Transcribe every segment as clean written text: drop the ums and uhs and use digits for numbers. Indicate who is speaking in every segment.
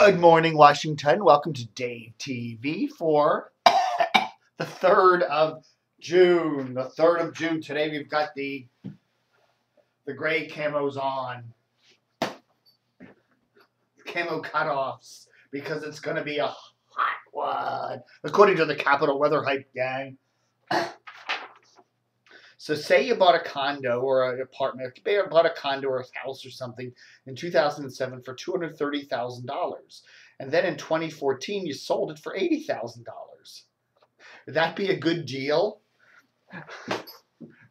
Speaker 1: Good morning, Washington. Welcome to Dave TV for the 3rd of June. The 3rd of June. Today we've got the gray camos on. Camo cutoffs because it's going to be a hot one, according to the Capital Weather Hype gang. So say you bought a condo or an apartment, you bought a condo or a house or something in 2007 for $230,000. And then in 2014, you sold it for $80,000. Would that be a good deal?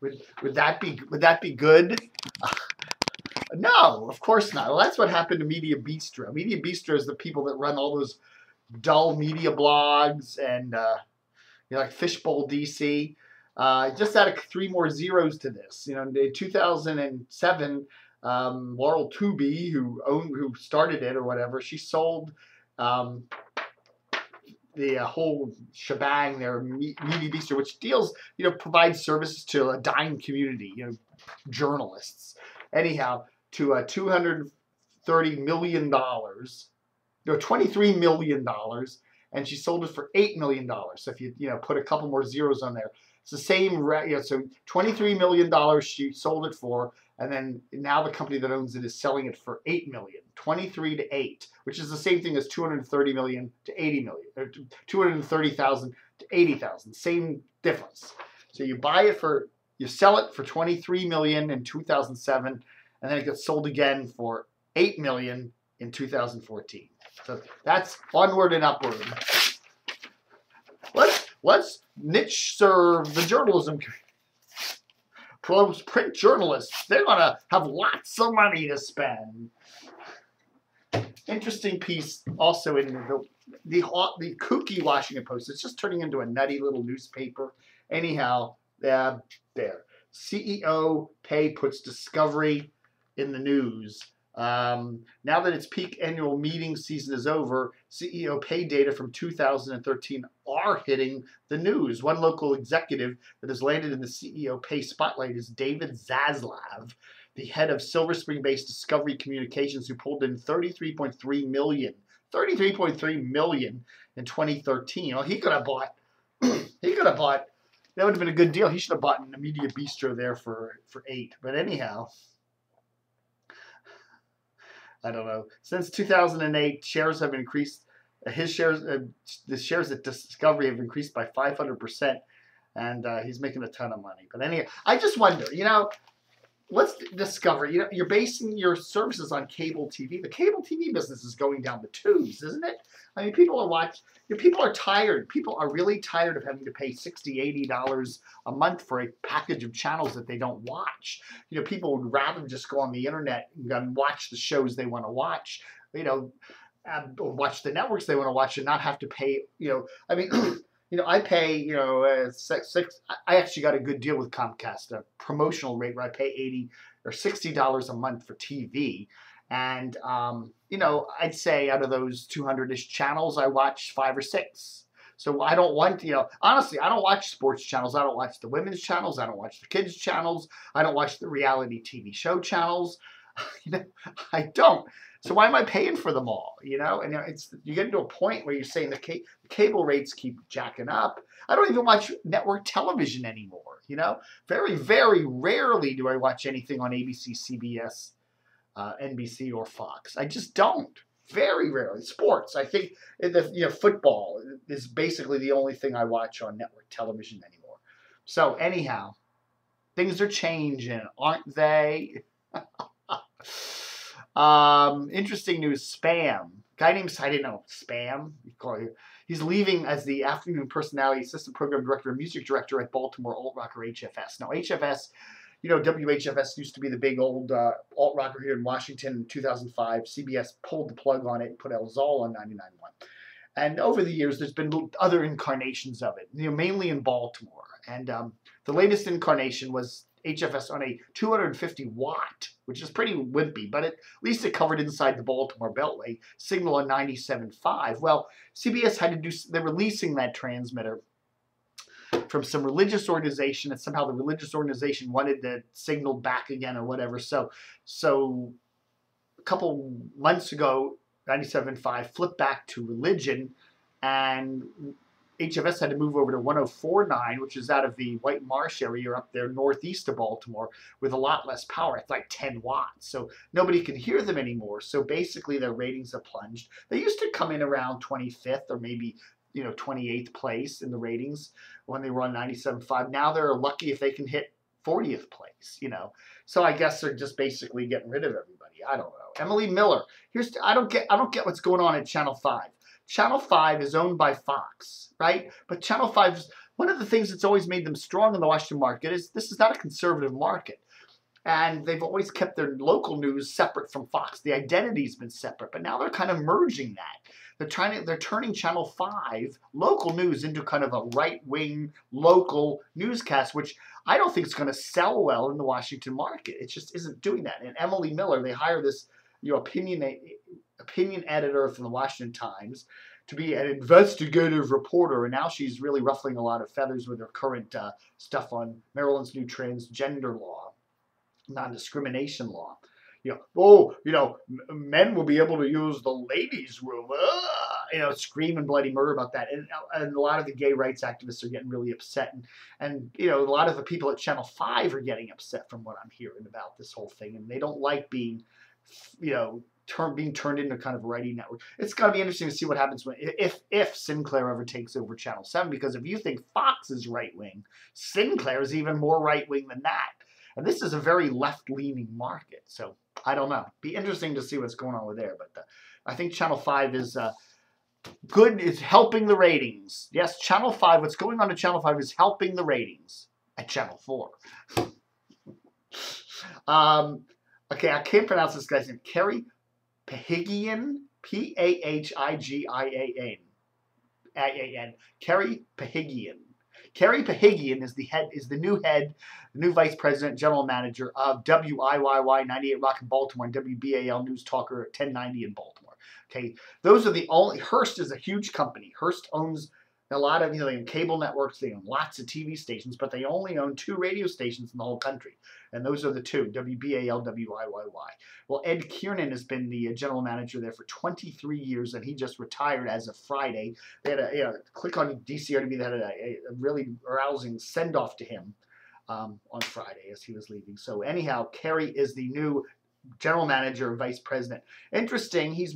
Speaker 1: Would that be good? No, of course not. Well, that's what happened to MediaBistro. MediaBistro is the people that run all those dull media blogs and like Fishbowl DC. Just added 3 more zeros to this. In 2007, Laurel Tooby, who started it or whatever, she sold the whole shebang there, MediaBistro, which deals, provides services to a dying community, journalists. Anyhow, to $230 million, $23 million, and she sold it for $8 million. So if you put a couple more zeros on there. It's the same, so $23 million she sold it for, and then now the company that owns it is selling it for $8 million, 23 to 8, which is the same thing as 230 million to 80 million, or 230,000 to 80,000, same difference. So you sell it for 23 million in 2007, and then it gets sold again for 8 million in 2014. So that's onward and upward. Let's niche serve the journalism community. Print journalists, they're going to have lots of money to spend. Interesting piece also in the kooky Washington Post. It's just turning into a nutty little newspaper. Anyhow, there. CEO pay puts Discovery in the news. Now that its peak annual meeting season is over, CEO pay data from 2013 are hitting the news. One local executive that has landed in the CEO pay spotlight is David Zaslav, the head of Silver Spring-based Discovery Communications, who pulled in $33.3 million in 2013. Well, he could have bought, that would have been a good deal. He should have bought a MediaBistro there for 8. But anyhow, I don't know. Since 2008, shares have increased. His shares, the shares at Discovery have increased by 500%, and he's making a ton of money. But anyway, I just wonder, let's discover. You're basing your services on cable TV. The cable TV business is going down the tubes, isn't it? I mean, people are tired. People are really tired of having to pay $60, $80 a month for a package of channels that they don't watch. People would rather just go on the internet and watch the shows they want to watch, or watch the networks they want to watch and not have to pay, I mean, I pay, I actually got a good deal with Comcast, a promotional rate where I pay $80 or $60 a month for TV. And, I'd say out of those 200-ish channels, I watch 5 or 6. So I don't want, honestly, I don't watch sports channels. I don't watch the women's channels. I don't watch the kids' channels. I don't watch the reality TV show channels. I don't. So why am I paying for them all? And you get into a point where you're saying the cable rates keep jacking up. I don't even watch network television anymore. Very, very rarely do I watch anything on ABC, CBS, NBC, or Fox. I just don't. Very rarely. Sports, I think, football is basically the only thing I watch on network television anymore. So anyhow, things are changing, aren't they? Interesting news. Spam. Guy named, I didn't know, Spam. He's leaving as the afternoon personality assistant program director and music director at Baltimore alt rocker HFS. Now HFS, WHFS used to be the big old alt rocker here in Washington in 2005. CBS pulled the plug on it and put El Zol on 99.1. And over the years, there's been other incarnations of it, mainly in Baltimore. And the latest incarnation was HFS on a 250 watt, which is pretty wimpy, but at least it covered inside the Baltimore Beltway, signal on 97.5. Well, CBS had to do, they're releasing that transmitter from some religious organization, and somehow the religious organization wanted the signal back again or whatever. So a couple months ago, 97.5 flipped back to religion, and HFS had to move over to 104.9, which is out of the White Marsh area up there northeast of Baltimore with a lot less power. It's like 10 watts. So nobody can hear them anymore. So basically their ratings have plunged. They used to come in around 25th or maybe 28th place in the ratings when they were on 97.5. Now they're lucky if they can hit 40th place, So I guess they're just basically getting rid of everybody. I don't know. Emily Miller. I don't get what's going on at Channel 5. Channel 5 is owned by Fox, right? But Channel 5 is one of the things that's always made them strong in the Washington market is this is not a conservative market. And they've always kept their local news separate from Fox. The identity's been separate, but now they're kind of merging that. They're turning Channel 5 local news into kind of a right-wing local newscast, which I don't think is going to sell well in the Washington market. It just isn't doing that. And Emily Miller, they hire this opinion editor from the Washington Times to be an investigative reporter, and now she's really ruffling a lot of feathers with her current stuff on Maryland's new transgender law, non-discrimination law. Men will be able to use the ladies' room. Scream and bloody murder about that. And a lot of the gay rights activists are getting really upset. And a lot of the people at Channel 5 are getting upset from what I'm hearing about this whole thing. And they don't like being, being turned into kind of a righty network. It's going to be interesting to see what happens if Sinclair ever takes over Channel 7. Because if you think Fox is right-wing, Sinclair is even more right-wing than that. And this is a very left-leaning market. So I don't know. Be interesting to see what's going on with there. But I think Channel 5 is good. It's helping the ratings. Yes, Channel 5. What's going on at Channel 5 is helping the ratings at Channel 4. Okay, I can't pronounce this guy's name. Cary Pahigian. Pahigian. Cary Pahigian. Cary Pahigian is the new vice president, general manager of WIYY 98 Rock in Baltimore and WBAL News Talker 1090 in Baltimore. Okay, those are the only. Hearst is a huge company. Hearst owns a lot of, they own cable networks, they own lots of TV stations, but they only own 2 radio stations in the whole country. And those are the 2, WBAL, WIYY. Well, Ed Kiernan has been the general manager there for 23 years, and he just retired as of Friday. They had click on DCRTV, they had a really rousing send-off to him on Friday as he was leaving. So anyhow, Cary is the new general manager and vice president. Interesting, he's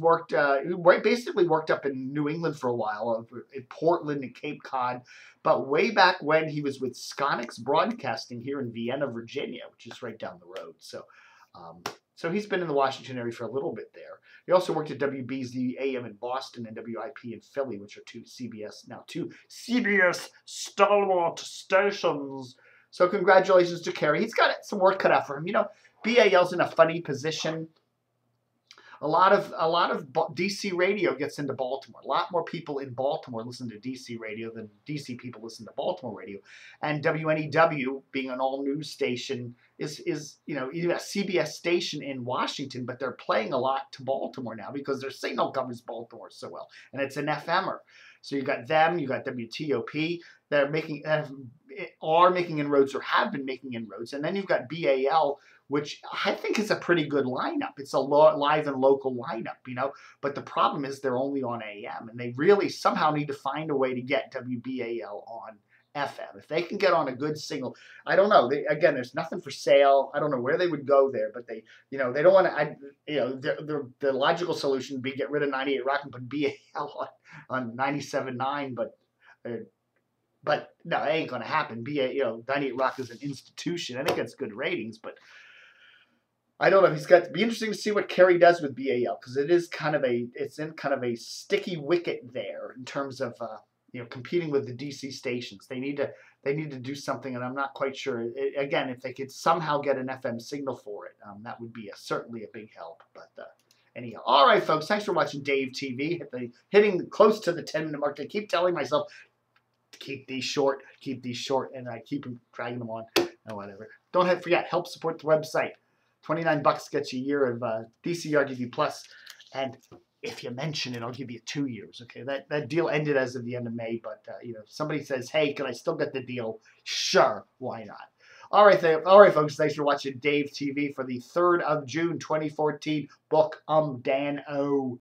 Speaker 1: basically worked up in New England for a while, in Portland and Cape Cod, but way back when he was with Sconix Broadcasting here in Vienna, Virginia, which is right down the road. So he's been in the Washington area for a little bit there. He also worked at WBZ AM in Boston and WIP in Philly, which are two CBS stalwart stations. So congratulations to Cary. He's got some work cut out for him. BAL's in a funny position. A lot of DC radio gets into Baltimore. A lot more people in Baltimore listen to DC radio than DC people listen to Baltimore radio. And WNEW, being an all-news station, is a CBS station in Washington, but they're playing a lot to Baltimore now because their signal covers Baltimore so well, and it's an FMer. So you got them, you got WTOP that are making inroads or have been making inroads, and then you've got BAL, which I think is a pretty good lineup. It's a live and local lineup, But the problem is they're only on AM, and they really somehow need to find a way to get WBAL on FM. If they can get on a good signal, I don't know. Again, there's nothing for sale. I don't know where they would go there, but they don't want to. The logical solution would be get rid of 98 Rock and put BAL on 97.9, but no, it ain't gonna happen. 98 Rock is an institution. I think it's good ratings, but I don't know. It'd be interesting to see what Cary does with BAL, because it's in kind of a sticky wicket there in terms of competing with the DC stations. They need to do something, and I'm not quite sure. Again, if they could somehow get an FM signal for it, that would be certainly a big help. But anyhow, all right, folks. Thanks for watching Dave TV. Hitting close to the 10-minute mark. I keep telling myself, keep these short, and I keep dragging them on. And whatever. Don't forget, help support the website. $29 gets you a year of DCRTV Plus, and if you mention it, I'll give you 2 years. Okay, that deal ended as of the end of May, but if somebody says, "Hey, can I still get the deal?" Sure, why not? All right, folks. Thanks for watching Dave TV for the 3rd of June, 2014. Book Dan O.